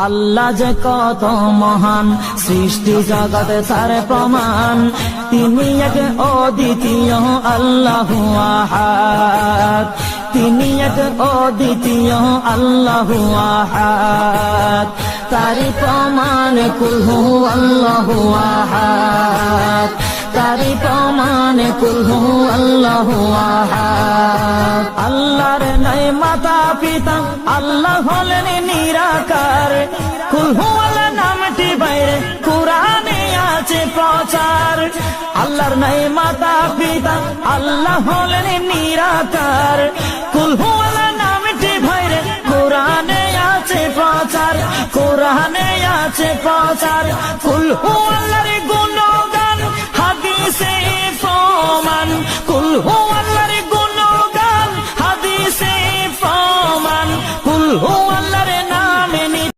আল্লাহ যে কত মহান, সৃষ্টি জগতে তার প্রমাণ। তিনি এক অদ্বিতীয় আল্লাহু আহাদ, তিনি এক অদ্বিতীয় আল্লাহু আহাদ। তারি প্রমাণ কুল হু আল্লাহু আহাদ, তারি প্রমাণ কুল হু আল্লাহু আহাদ। আল্লাহর নাই মাতা পিতা, আল্লাহ হলেন নিরাকার। কুল হু আল্লাহ নামটি বাইরে কুরআনে আছে প্রচার। আল্লাহর নাই মাতা পিতা, আল্লাহ হলেন নিরাকার। কুল হু আল্লাহ নামটি বাইরে কুরআনে আছে প্রচার, কুরআনে আছে প্রচার। কুল হু আল্লাহর গুণ